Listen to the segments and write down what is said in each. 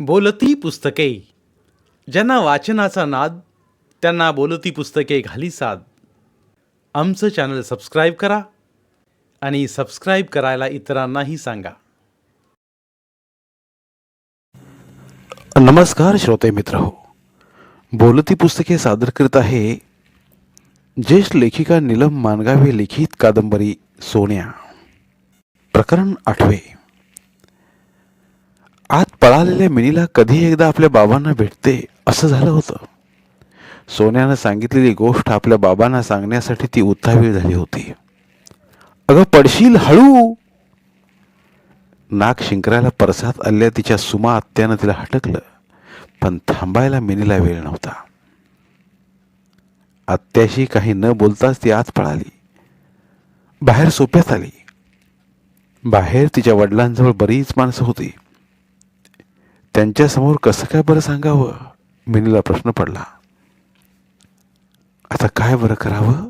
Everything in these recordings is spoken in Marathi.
बोलती पुस्तके. ज्यांना वाचनाचा नाद त्यांना बोलती पुस्तके घाली साद. आमचं चॅनल सबस्क्राईब करा आणि सबस्क्राईब करायला इतरांनाही सांगा. नमस्कार श्रोते मित्र हो. बोलती पुस्तके सादर करत आहे ज्येष्ठ लेखिका नीलम मानगावे लिखित कादंबरी सोन्या. प्रकरण 8. आत पळालेल्या मिनीला कधी एकदा आपल्या बाबांना भेटते असं झालं होतं. सोन्यानं सांगितलेली गोष्ट आपल्या बाबांना सांगण्यासाठी ती उतावीळ झाली होती. अगं पडशील, हळू. नाक शिंकरायला परसात आलेल्या तिच्या सुमा आत्यानं तिला हटकलं, पण थांबायला मिनीला वेळ नव्हता. आत्याशी काही न बोलताच ती आत पळाली. बाहेर सोप्यात आली. बाहेर तिच्या वडिलांजवळ बरीच माणसं होती. त्यांच्यासमोर कसं काय बरं सांगावं, मिनीला प्रश्न पडला. आता काय बरं करावं?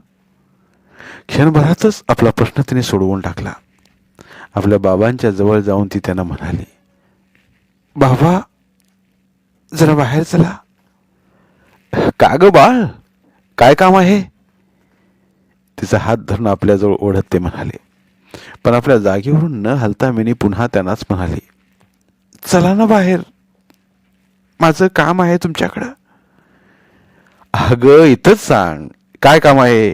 क्षणभरातच आपला प्रश्न तिने सोडवून टाकला. आपल्या बाबांच्या जवळ जाऊन ती त्यांना म्हणाली, बाबा जरा बाहेर चला. का ग बाळ, काय काम आहे? तिचा हात धरून आपल्याजवळ ओढत ते म्हणाले. पण आपल्या जागेवरून न हलता मिनी पुन्हा त्यांनाच म्हणाली, चला ना बाहेर, माझं काम आहे तुमच्याकडं. अगं इथंच सांग, काय काम आहे?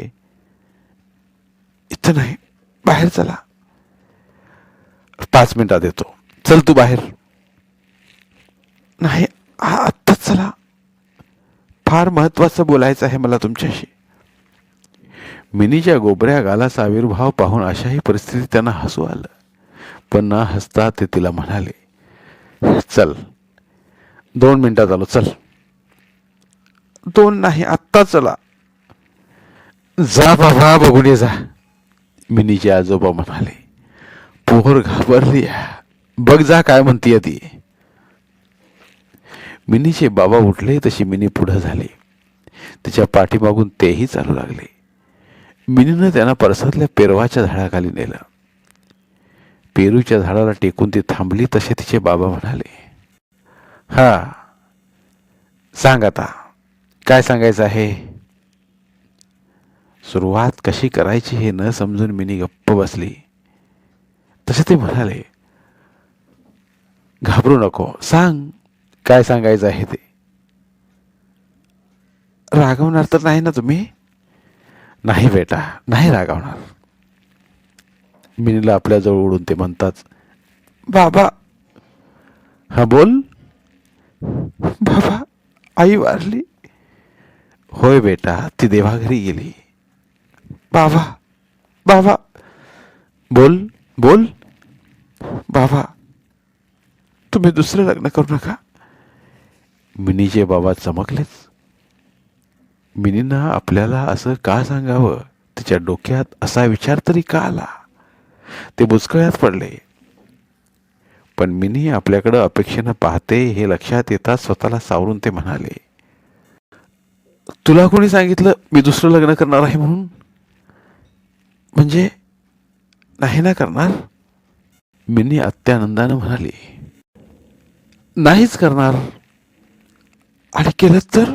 इथं नाही, बाहेर चला. 5 मिनिटात येतो, चल तू बाहेर. नाही, आत्ताच चला, फार महत्वाचं बोलायचं आहे मला तुमच्याशी. मिनीच्या गोबऱ्या गालाचा आविर्भाव पाहून अशाही परिस्थितीत त्यांना हसू आलं, पण न हसता ते तिला म्हणाले, चल 2 मिनिटात आलो, चल. 2 नाही, आत्ता चला. जा बाबा, बघून ये जा, मिनीचे आजोबा म्हणाले. पोर घाबरली, बघ जा काय म्हणतीये ती. मिनीचे बाबा उठले तशी मिनी पुढे झाली. तिच्या पाठीमागून तेही चालू लागले. मिनीनं त्यांना परसातल्या पेरवाच्या झाडाखाली नेलं. पेरूच्या झाडाला टेकून ती थांबली तसे तिचे बाबा म्हणाले, हा सांग आता, काय सांगायचं आहे? सुरुवात कशी करायची हे न समजून मिनी गप्प बसली. तसे ते म्हणाले, घाबरू नको, सांग काय सांगायचं आहे ते. रागवणार तर नाही ना तुम्ही? नाही बेटा, नाही रागवणार. मिनीला आपल्याजवळ ओढून ते म्हणतात, बाबा. हा बोल. बाबा, आई वारली. होय बेटा, ती देवाघरी गेली. बाबा, बाबा. बोल बोल. बाबा, तुम्ही दुसरं लग्न करू नका. मिनीचे बाबा चमकलेच. मिनीनं आपल्याला असं का सांगावं, तिच्या डोक्यात असा विचार तरी का आला? ते बुचकळ्यात पडले. पण मिनी आपल्याकडं अपेक्षेनं पाहते हे लक्षात येताच स्वतःला सावरून ते म्हणाले, तुला कोणी सांगितलं मी दुसरं लग्न करणार आहे म्हणून? म्हणजे नाही ना करणार? मिनी अत्यानंदानं म्हणाली, नाहीच करणार. आणि केलंच तर?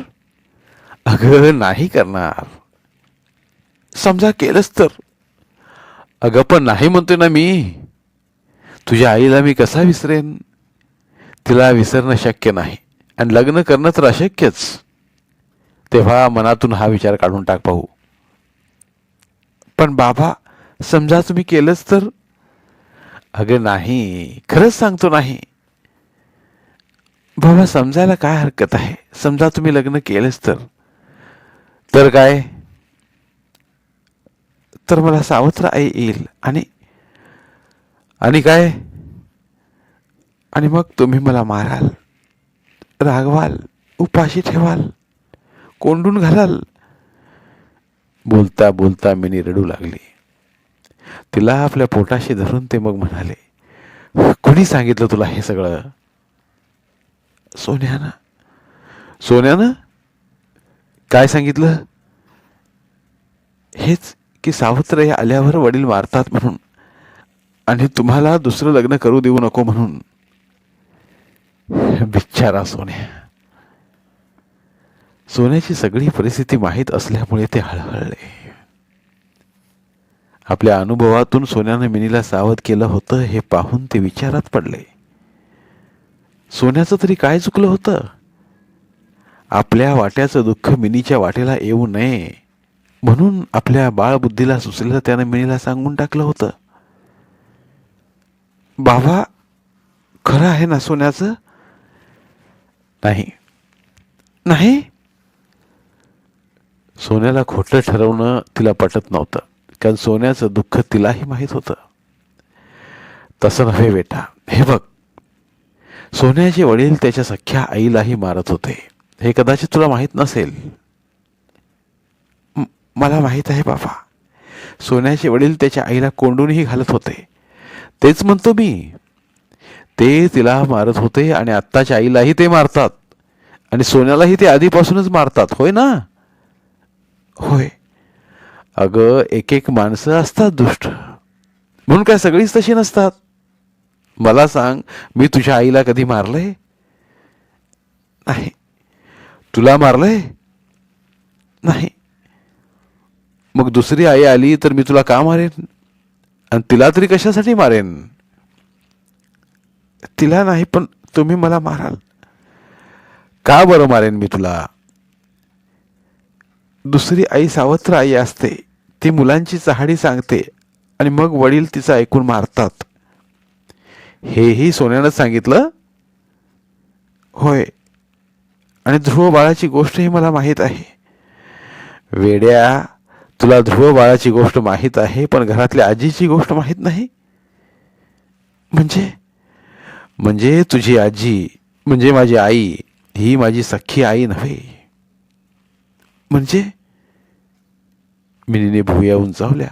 अगं नाही करणार. समजा केलंच तर? अगं पण नाही म्हणतोय ना मी. तुझ्या आईला मी कसा विसरेन? तिला विसरणं शक्य नाही आणि लग्न करणं तर अशक्यच. तेव्हा मनातून हा विचार काढून टाक पाहू. पण बाबा, समजा तुम्ही केलंच तर? अगं नाही, खरंच सांगतो नाही. बाबा, समजायला काय हरकत आहे? समजा तुम्ही लग्न केलंच तर? तर काय? तर मला सावत्र आई येईल आणि आणि काय? आणि मग तुम्ही मला माराल, रागवाल, उपाशी ठेवाल, कोंडून घालाल. बोलता बोलता मिनी रडू लागली. तिला आपल्या पोटाशी धरून ते मग म्हणाले, कोणी सांगितलं तुला हे सगळं? सोन्यानं. सोन्यानं? काय सांगितलं? हेच की सावत्र आल्यावर वडील मारतात म्हणून, आणि तुम्हाला दुसरं लग्न करू देऊ नको म्हणून. बिचारा सोन्या. सोन्याची सगळी परिस्थिती माहीत असल्यामुळे ते हळहळले. आपल्या अनुभवातून सोन्यानं मिनीला सावध केलं होतं हे पाहून ते विचारात पडले. सोन्याचं तरी काय चुकलं होतं? आपल्या वाट्याचं दुःख मिनीच्या वाटेला येऊ नये म्हणून आपल्या बाळबुद्धीला सुचलेलं त्यानं मिनीला सांगून टाकलं होतं. बाबा, खरं आहे ना सोन्याचं? नाही नाही. सोन्याला खोटं ठरवणं तिला पटत नव्हतं, कारण सोन्याचं दुःख तिलाही माहीत होतं. तसं नव्हे बेटा, हे बघ, सोन्याचे वडील त्याच्या सख्ख्या आईलाही मारत होते. हे कदाचित तुला माहीत नसेल. मला माहीत आहे बाबा. सोन्याचे वडील त्याच्या आईला कोंडूनही घालत होते. तेच म्हणतो मी, ते तिला मारत होते आणि आत्ताच्या आईलाही ते मारतात आणि सोन्यालाही ते आधीपासूनच मारतात, होय ना? होय. अगं, एक एक माणसं असतात दुष्ट, म्हणून काय सगळीच तशी नसतात. मला सांग, मी तुझ्या आईला कधी मारलंय? नाही. तुला मारलंय? नाही. मग दुसरी आई आली तर मी तुला का मारेन? आणि तिला तरी कशासाठी मारेन? तिला नाही, पण तुम्ही मला माराल. का बरं मारेन मी तुला? दुसरी आई सावत्र आई असते. ती मुलांची चहाडी सांगते आणि मग वडील तिचं ऐकून मारतात. हेही सोन्यानं सांगितलं? होय. आणि ध्रुव बाळाची गोष्टही मला माहीत आहे. वेड्या, तुला ध्रुव बाळाची गोष्ट माहीत आहे, पण घरातल्या आजीची गोष्ट माहीत नाही? म्हणजे तुझी आजी म्हणजे माझी आई ही माझी सख्खी आई नव्हे. म्हणजे? मिनीने भुवया उंचावल्या.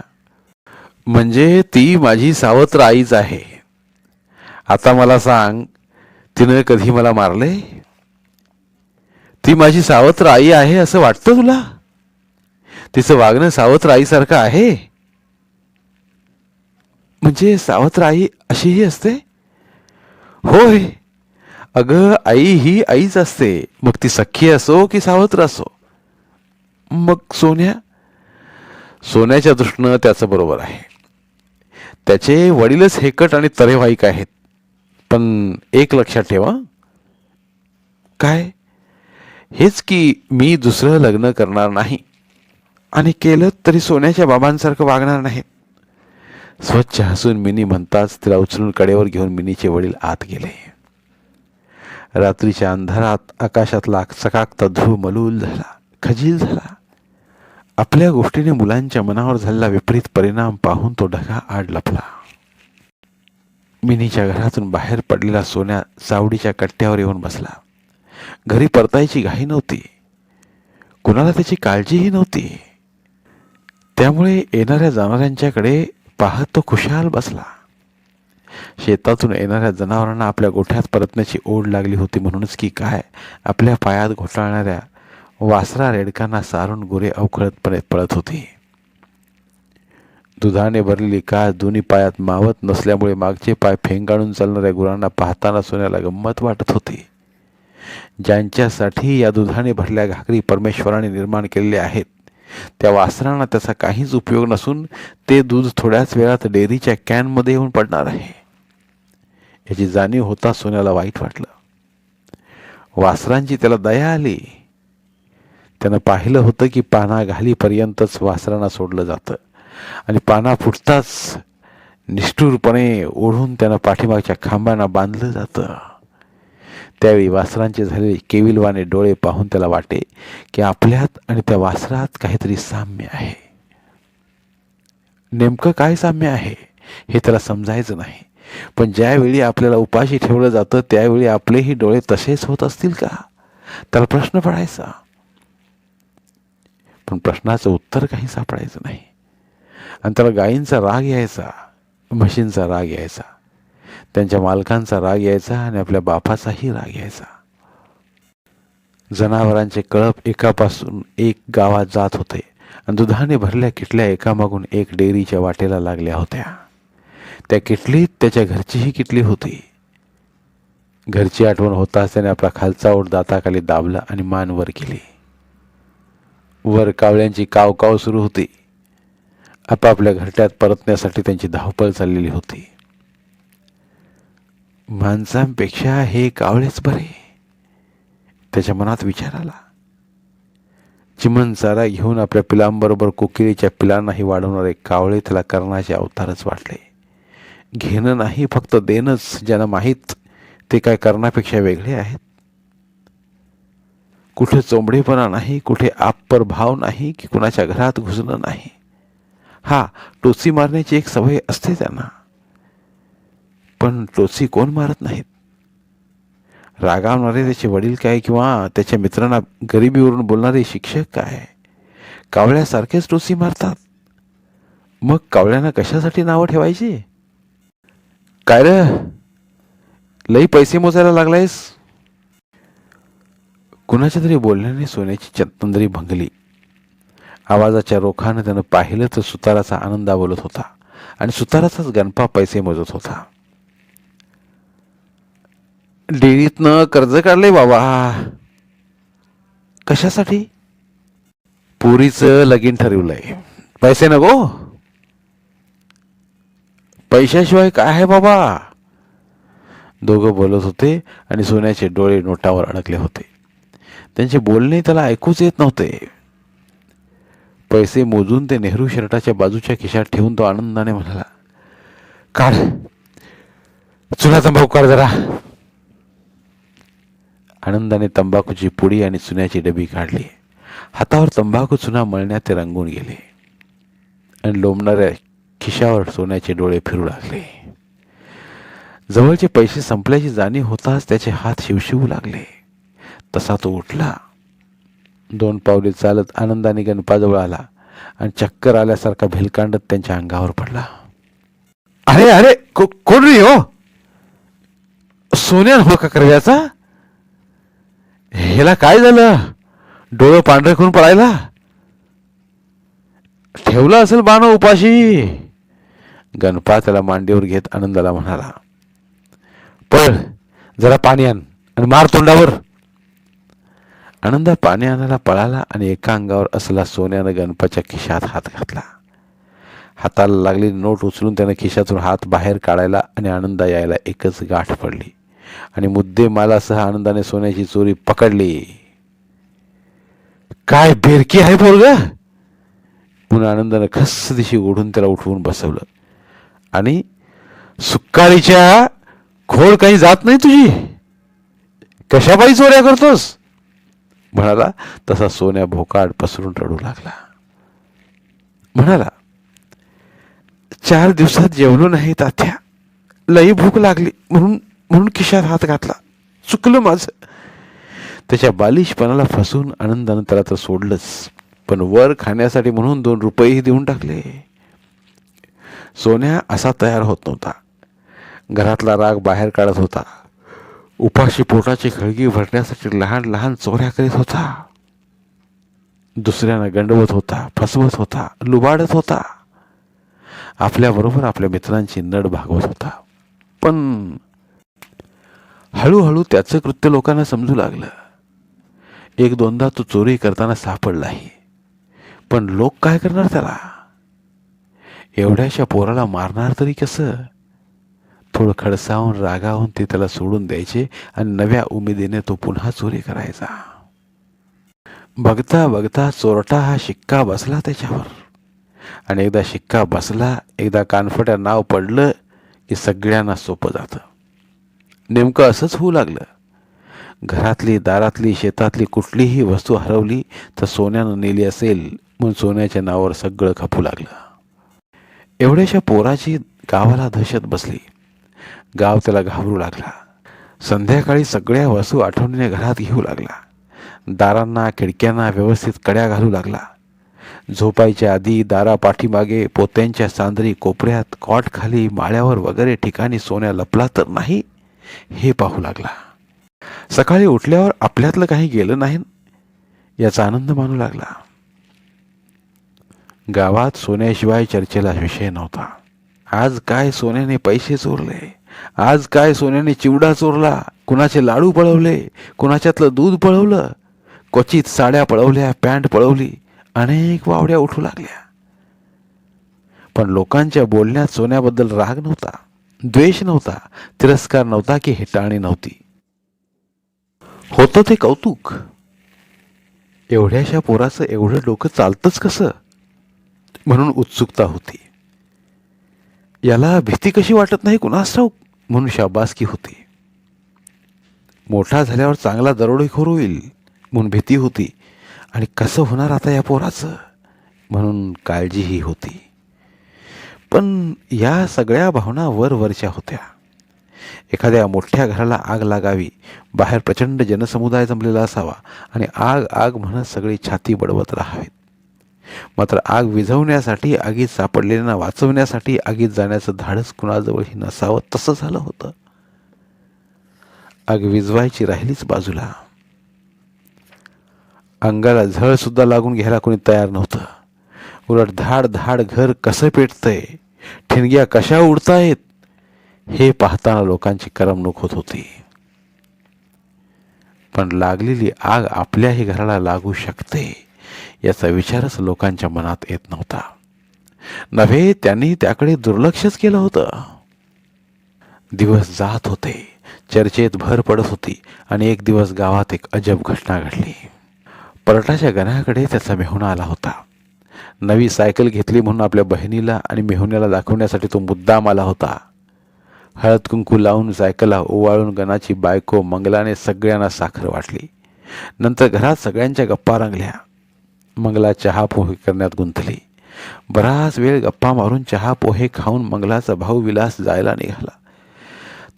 म्हणजे ती माझी सावत्र आईच आहे. आता मला सांग, तिनं कधी मला मारले? ती माझी सावत्र आई आहे असं वाटतं तुला? तिचं वागणं सावत्र आईसारखं आहे? म्हणजे सावत्र आई अशीही असते? होय. अगं, आई ही आईच असते, मग ती सख्खी असो की सावत्र असो. मग सोन्याच्या दृष्टीनं त्याचं बरोबर आहे. त्याचे वडीलच हेकट आणि तरेवाईक आहेत. पण एक लक्षात ठेवा. काय? हेच की मी दुसरं लग्न करणार नाही, आणि केलं तरी सोन्याच्या बाबांसारखं वागणार नाही. स्वच्छ हसून मिनी म्हणताच तिला उचलून कडेवर घेऊन मिनीचे वडील आत गेले. रात्रीच्या अंधारात आकाशातला चकाकता ध्रुव मलूल झाला, खजील झाला. आपल्या गोष्टीने मुलांच्या मनावर झालेला विपरीत परिणाम पाहून तो ढगा आड लपला. मिनीच्या घरातून बाहेर पडलेला सोन्या सावडीच्या कट्ट्यावर येऊन बसला. घरी परतायची घाई नव्हती, कुणाला त्याची काळजीही नव्हती. त्यामुळे येणाऱ्या जाणाऱ्यांच्याकडे पाहत तो खुशाल बसला. शेतातून येणाऱ्या जनावरांना आपल्या गोठ्यात परतण्याची ओढ लागली होती, म्हणूनच की काय, आपल्या पायात घोटाळणाऱ्या वासरा रेडकांना सारून गुरे अवखळतपणे पळत होती. दुधाने भरलेली काळ दोन्ही पायात मावत नसल्यामुळे मागचे पाय फेंगाळून चालणाऱ्या गुरांना पाहताना सोन्याला गंमत वाटत होती. ज्यांच्यासाठी या दुधाने भरल्या घागरी परमेश्वराने निर्माण केलेले आहेत, त्या वासरांना त्याचा काहीच उपयोग नसून ते दूध थोड्याच वेळात डेअरीच्या कॅनमध्ये येऊन पडणार आहे. याची जाणीव होता सोन्याला वाईट वाटलं. वासरांची त्याला दया आली. त्यानं पाहिलं होतं की पाना घालीपर्यंतच वासरांना सोडलं जातं आणि पाना फुटताच निष्ठुरपणे ओढून त्यानं पाठीमागच्या खांबांना बांधलं जातं. त्यावेळी वासरांचे झालेले केविलवाने डोळे पाहून त्याला वाटे की आपल्यात आणि त्या वासरात काहीतरी साम्य आहे. नेमकं काय साम्य आहे हे त्याला समजायचं नाही, पण ज्यावेळी आपल्याला उपाशी ठेवलं जातं त्यावेळी आपलेही डोळे तसेच होत असतील का, त्याला प्रश्न पडायचा. पण प्रश्नाचं उत्तर काही सापडायचं नाही. आणि त्याला गायींचा राग यायचा, म्हशींचा राग यायचा, त्यांच्या मालकांचा राग यायचा आणि आपल्या बापाचाही राग यायचा. जनावरांचे कळप एकापासून एक गावात जात होते आणि दुधाने भरल्या किटल्या एकामागून एक डेअरीच्या वाटेला लागल्या होत्या. त्या किटलीत त्याच्या घरचीही किटली होती. घरची आठवण होताच त्याने आपला खालचा ओठ दाताखाली दाबला आणि मान वर केली. वर कावळ्यांची काव सुरू होती. आपापल्या घरट्यात परतण्यासाठी त्यांची धावपळ चाललेली होती. माणसांपेक्षा हे कावळेच बरे, त्याच्या मनात विचार आला. चिमण चारा घेऊन आपल्या पिलांबरोबर कोकिळीच्या पिलांनाही वाढवणारे कावळे त्याला कर्णाचे अवतारच वाटले. घेणं नाही, फक्त देणंच ज्यांना माहीत ते काय कर्णापेक्षा वेगळे आहेत. कुठे चोंबडेपणा नाही, कुठे आपपर भाव नाही, की कुणाच्या घरात घुसणं नाही. हा, टोची मारण्याची एक सवय असते त्यांना, पण टोची कोण मारत नाहीत. रागावणारे त्याचे वडील काय किंवा त्याच्या मित्रांना गरिबीवरून बोलणारे शिक्षक काय, कावळ्यासारखेच टोची मारतात. मग कावळ्यांना कशासाठी नावं ठेवायची? काय रे, लई पैसे मोजायला लागलायस? कुणाच्या तरी बोलण्याने सोन्याची चंतंदरी भंगली. आवाजाच्या रोखानं त्यानं पाहिलं तर सुताराचा आनंदा बोलत होता आणि सुताराचाच गणपा पैसे मोजत होता. डेअरीतनं कर्ज काढलंय बाबा. कशासाठी? पुरीचं लगीन ठरवलंय. पैसे नको? पैशाशिवाय काय आहे बाबा? दोघं बोलत होते आणि सोन्याचे डोळे नोटावर अडकले होते. त्यांचे बोलणे त्याला ऐकूच येत नव्हते. पैसे मोजून ते नेहरू शर्टाच्या बाजूच्या खिशात ठेवून तो आनंदाने म्हणाला, काढ, चुना तंबाखू काढ जरा. आनंदाने तंबाखूची पुडी आणि चुन्याची डबी काढली. हातावर तंबाखू चुना मळण्यात ते रंगून गेले आणि लोंबणाऱ्या खिशावर सोन्याचे डोळे फिरू लागले. जवळचे पैसे संपल्याची जाणीव होताच त्याचे हात शिवशिवू लागले. तसा तो उठला. 2 पावले चालत आनंदाने गणपाजवळ आला आणि चक्कर आल्यासारखा भिलकांडत त्यांच्या अंगावर पडला. अरे अरे, कोण रे हो? सोन्या हो का करव्याचा? ह्याला काय झालं? डोळं पांढरे करून पडायला? ठेवला असेल बाण उपाशी. गणपा त्याला मांडीवर घेत आनंदाला म्हणाला, पळ, जरा पाणी आण आणि मार तोंडावर. आनंदा पाणी आणायला पळाला आणि एका अंगावर असला सोन्यानं गणपाच्या खिशात हात घातला. हाताला लागलेली नोट उचलून त्यानं खिशातून हात बाहेर काढायला आणि आनंदा यायला एकच गाठ पडली आणि मुद्देमालासह आनंदाने सोन्याची चोरी पकडली. काय बेरकी आहे पोरग? म्हणून आनंदानं खस्स दिशी ओढून त्याला उठवून बसवलं आणि सुक्काळीच्या खोड काही जात नाही तुझी? कशापायी चोऱ्या करतोस? म्हणाला. तसा सोन्या भोकाड पसरून रडू लागला. म्हणाला, 4 दिवसात जेवलो नाही तात्या, लई भूक लागली म्हणून खिशात हात घातला. चुकलं माझं. त्याच्या बालिशपणाला फसून आनंदानं त्याला तर सोडलंच, पण वर खाण्यासाठी म्हणून 2 रुपयेही देऊन टाकले. सोन्या असा तयार होत नव्हता. घरातला राग बाहेर काढत होता. उपाशी पोटाची खळगी भरण्यासाठी लहान लहान चोऱ्या करीत होता. दुसऱ्यांना गंडवत होता, फसवत होता, लुबाडत होता. आपल्याबरोबर आपल्या मित्रांची नड भागवत होता. पण हळूहळू त्याचं कृत्य लोकांना समजू लागलं. 1-2दा तो चोरी करताना सापडलाही, पण लोक काय करणार त्याला? एवढ्याशा पोराला मारणार तरी कसं? थोडं खडसावून रागावून ते त्याला सोडून द्यायचे आणि नव्या उमेदीने तो पुन्हा चोरी करायचा. बघता बघता चोरटा हा शिक्का बसला त्याच्यावर. आणि एकदा शिक्का बसला, एकदा कानफट्या नाव पडलं की सगळ्यांना सोपं जातं. नेमकं असंच होऊ लागलं. घरातली, दारातली, शेतातली कुठलीही वस्तू हरवली तर सोन्यानं नेली असेल म्हणून सोन्याच्या नावावर सगळं खपू लागलं. एवढ्याशा पोराची गावाला दहशत बसली. गाव त्याला घाबरू लागला. संध्याकाळी सगळ्या वस्तू आठवणीने घरात घेऊ लागला. दारांना, खिडक्यांना व्यवस्थित कड्या घालू लागला. झोपायच्या आधी दारा पाठीमागे, पोत्यांच्या सांदरी कोपऱ्यात, कॉट खाली, माळ्यावर वगैरे ठिकाणी सोन्या लपला तर नाही हे पाहू लागला. सकाळी उठल्यावर आपल्यातलं काही गेलं नाही याचा आनंद मानू लागला. गावात सोन्याशिवाय चर्चेला विषय नव्हता. आज काय सोन्याने पैसे चोरले, आज काय सोन्याने चिवडा चोरला कुणाचे लाडू पळवले, कुणाच्यातलं दूध पळवलं, क्वचित साड्या पळवल्या, पॅन्ट पळवली, अनेक वावड्या उठू लागल्या. पण लोकांच्या बोलण्यात सोन्याबद्दल राग नव्हता, द्वेष नव्हता, तिरस्कार नव्हता की हेटाळणी नव्हती. होतं ते कौतुक. एवढ्याशा पोराचं एवढं डोकं चालतंच कसं म्हणून उत्सुकता होती. याला भीती कशी वाटत नाही कुणास ठाऊक म्हणून शाबासकी होती. मोठा झाल्यावर चांगला दरोडेखोर होईल म्हणून भीती होती. आणि कसं होणार आता या पोराचं म्हणून काळजीही होती. पण या सगळ्या भावना वरवरच्या होत्या. एखाद्या मोठ्या घराला आग लागावी, बाहेर प्रचंड जनसमुदाय जमलेला असावा आणि आग आग म्हणत सगळी छाती बडवत राहावीत. मात्र आग विझवण्यासाठी, आगीत सापडलेल्यांना वाचवण्यासाठी आगीत जाण्याचं धाडस कुणाजवळही नसावं तसं झालं होतं. आग विझवायची राहिलीच बाजूला. अंगाला झळ सुद्धा लागून घ्यायला कोणी तयार नव्हतं. उलट धाड धाड घर कसं पेटतंय, ठिणग्या कशा उडतायत हे पाहताना लोकांची करमणूक होत होती. पण लागलेली आग आपल्याही घराला लागू शकते याचा विचारच लोकांच्या मनात येत नव्हता. नव्हे, त्यांनी त्याकडे दुर्लक्षच केलं होतं. दिवस जात होते, चर्चेत भर पडत होती आणि एक दिवस गावात एक अजब घटना घडली. परटाच्या गण्याकडे त्याचा मेहुणा आला होता. नवी सायकल घेतली म्हणून आपल्या बहिणीला आणि मेहुण्याला दाखवण्यासाठी तो मुद्दाम आला होता. हळद कुंकू लावून सायकलला ओवाळून गणाची बायको मंगलाने सगळ्यांना साखर वाटली. नंतर घरात सगळ्यांच्या गप्पा रंगल्या. मंगला चहा पोहे करण्यात गुंतली. बराच वेळ गप्पा मारून चहा पोहे खाऊन मंगलाचा भाऊ विलास जायला निघाला.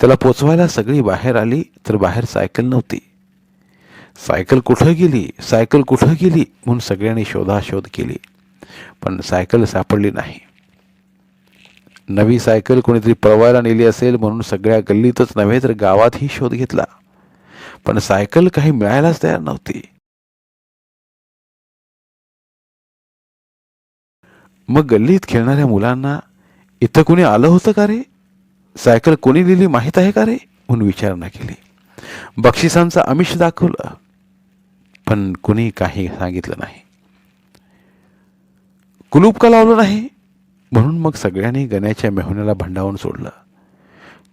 त्याला पोचवायला सगळी बाहेर आली तर बाहेर सायकल नव्हती. सायकल कुठं गेली, सायकल कुठं गेली म्हणून सगळ्यांनी शोधाशोध केली, पण सायकल सापडली नाही. नवी सायकल कोणीतरी पळवायला नेली असेल म्हणून सगळ्या गल्लीतच नव्हे तर गावातही शोध घेतला, पण सायकल काही मिळायलाच तयार नव्हती. मग गल्लीत खेळणाऱ्या मुलांना इथं कोणी आलं होतं का रे, सायकल कोणी लिहिली माहीत आहे का रे म्हणून विचारणा केली. बक्षिसांचं आमिष दाखवलं, पण कुणी काही सांगितलं नाही. कुलूप का लावलं नाही म्हणून मग सगळ्यांनी गण्याच्या मेहुण्याला भंडावून सोडलं,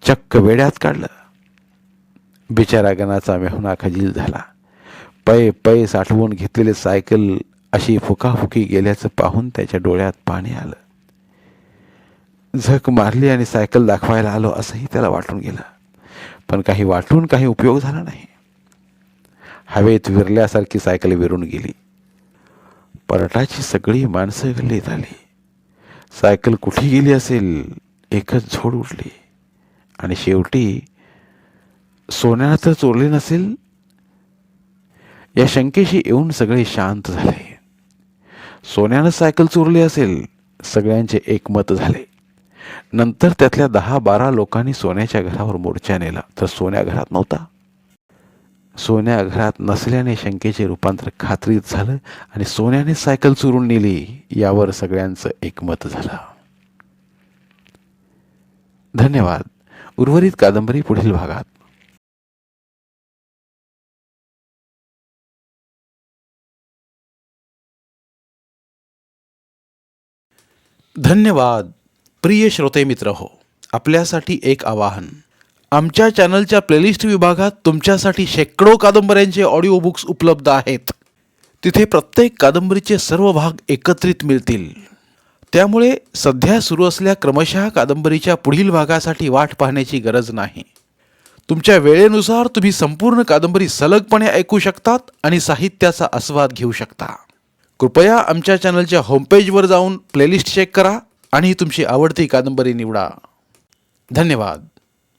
चक्क वेड्यात काढलं. बिचारा गणाचा मेहुणा खजील झाला. पै पै साठवून घेतलेले सायकल अशी फुकाफुकी गेल्याचं पाहून त्याच्या डोळ्यात पाणी आलं. झक मारली आणि सायकल दाखवायला आलो असंही त्याला वाटून गेलं, पण काही वाटून काही उपयोग झाला नाही. हवेत विरल्यासारखी सायकल विरून गेली. परटाची सगळी माणसं गल्लीत आली. सायकल कुठे गेली असेल एकच झोड उठली आणि शेवटी सोन्यानं तर चोरली नसेल या शंकेशी येऊन सगळे शांत झाले. सोन्यानं सायकल चोरली असेल सगळ्यांचे एकमत झाले. नंतर त्यातल्या 10-12 लोकांनी सोन्याच्या घरावर मोर्चा नेला, तर सोन्या घरात नव्हता. सोन्या घरात नसल्याने शंकेचे रूपांतर खात्रीत झालं आणि सोन्याने सायकल चोरून नेली यावर सगळ्यांचं एकमत झालं. धन्यवाद. उर्वरित कादंबरी पुढील भागात. धन्यवाद. प्रिय श्रोते मित्र हो, आपल्यासाठी एक आवाहन. आमच्या चॅनलच्या प्लेलिस्ट विभागात तुमच्यासाठी शेकडो कादंबऱ्यांचे ऑडिओ बुक्स उपलब्ध आहेत. तिथे प्रत्येक कादंबरीचे सर्व भाग एकत्रित मिळतील. त्यामुळे सध्या सुरू असलेल्या क्रमशः कादंबरीच्या पुढील भागासाठी वाट पाहण्याची गरज नाही. तुमच्या वेळेनुसार तुम्ही संपूर्ण कादंबरी सलगपणे ऐकू शकतात आणि साहित्याचा आस्वाद घेऊ शकता. कृपया आमच्या चॅनलच्या होमपेजवर जाऊन प्लेलिस्ट चेक करा आणि तुमची आवडती कादंबरी निवडा. धन्यवाद.